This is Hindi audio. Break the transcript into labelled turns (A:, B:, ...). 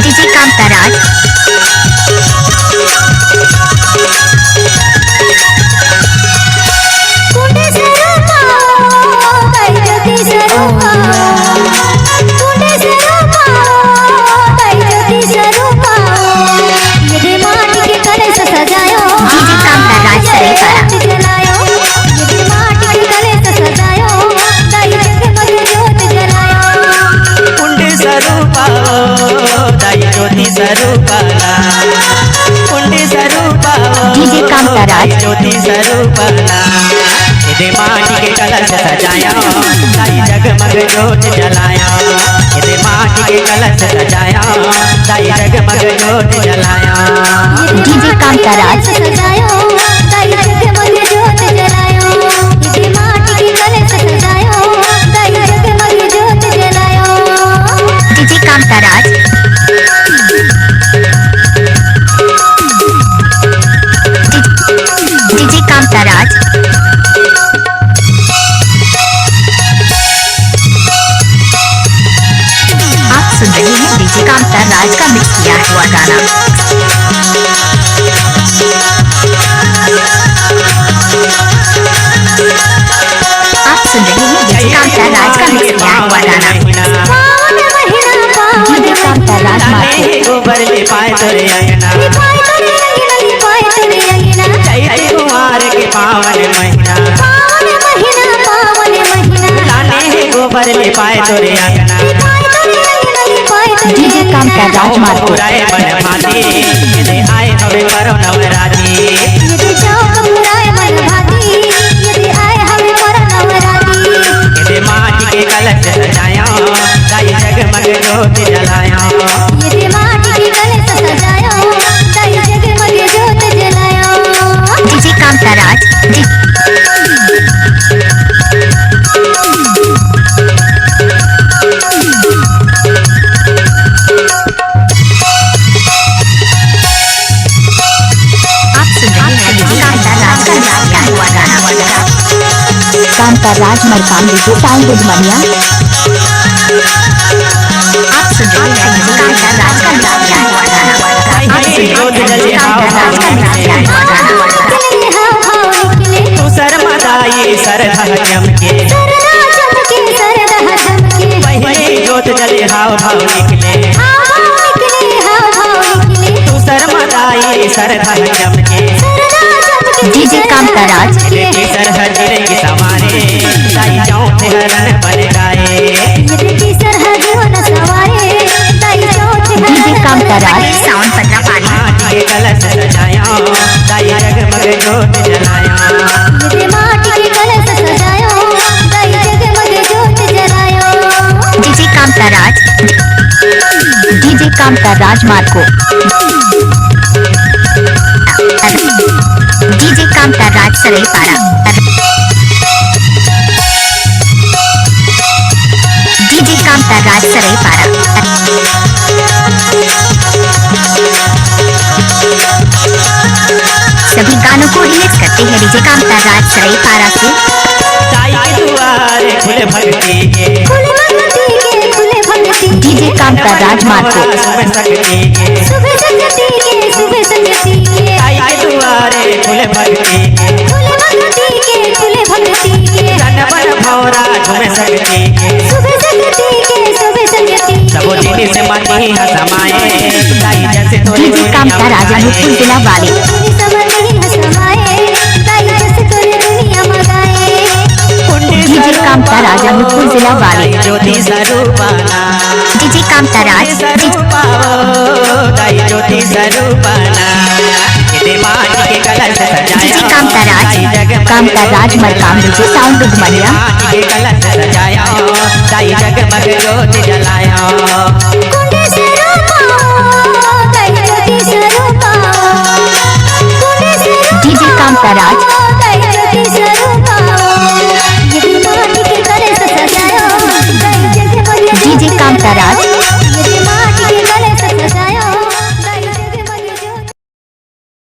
A: डीजे कांताराज डीजे कांताराज
B: ज्योति स्वरूपना इधे माटी के कलश सजाया दाई जगमग ज्योत जलाया इधे माटी के कलश सजाया दाई जगमग ज्योत जलाया
A: डीजे कांताराज
C: सजायो दाई जगमग ज्योत जलायो इधे माटी के कलश सजायो दाई जगमग ज्योत जलायो
A: डीजे कांताराज डीजे कांताराज आप सुन रहे हैं डीजे कांताराज का मिक्स किया हुआ गाना। आप सुन रहे हैं डीजे कांताराज का मिक्स किया हुआ गाना। डीजे कांताराज माथे
B: गोबर ले पाए तोरे अंगना चैत कुमार के पावन महीना लाने गोबर ले पाए तोरे अंगना
A: डीजे कांताराज माथे
B: पुराए मन भाती यदि आए हमें करो नवराती
C: यदि चौक पुराए मन भाती यदि आए हमें करो नवराती
B: यदि माटी के कलश सजाया दाई जगमग ज्योत जलाया
C: यदि माटी के कलश सजायो दाई जगमग ज्योत जलायो
A: डीजे कांताराज आप सुन रहे हैं डीजे कांताराज का मिक्स किया हुआ गाना। कांताराज मरकाम डीजे साउंड उदमनिया। आप सुन रहे हैं डीजे कांताराज का मिक्स किया हुआ गाना। आप सुन रहे हैं डीजे कांताराज का मिक्स किया हुआ गाना।
C: निकले हाव भाव निकले
B: तू सरमदाई सरधा चमके
C: सरदा चमके
B: पहले ज्योत जले हाव भाव निकले
C: हाव भाव निकले
B: तू सरमदाई सरधा चमके
A: डीजे कांताराज
B: बेटी सरहद की सवारे दाई चौथ हरण बन गाए
C: यदि सरहद न सवारे दाई चौथ
A: डीजे कांताराज साउंड 15 पानी।
B: माटी के कलश सजाया दाई जगमग ज्योत जलाया
C: यदि माटी के कलश सजायो दाई जगमग ज्योत जलायो
A: डीजे कांताराज डीजे कांताराज मार्को डीजे कांताराज सरेपारा डीजे कांताराज सरेपारा सभी गानों को रिलीज करते हैं डीजे कांताराज सरेपारा से।
B: दाई के दुआरे खुले भक्ति के
C: खुले भक्ति
A: डीजे कांताराज मार्को
B: सुबह सकती के
C: सुबह संगति के सुबह संगति के
B: दाई के दुआरे खुले भक्ति के
C: खुले भक्ति के
B: जनबन भौरा झूमे सकती के
C: सुबह संगति के सुबह संगति
B: सबो दिन से मनी हसमाए दाई जैसे तोरे
A: डीजे कांताराज अनुपुर जिला वाले डीजे कांताराज अनुपुर जिला वाले
B: ज्योति स्वरूपना
A: डीजे कांताराज
B: दाई ज्योति स्वरूपना इधे माटी के कलश सजाया
A: डीजे कांताराज मरकाम डीजे साउंड उदमनिया।
B: माटी के कलश सजाया दाई जगमग ज्योत जलाया
A: डीजे कांताराज डीजे कांताराज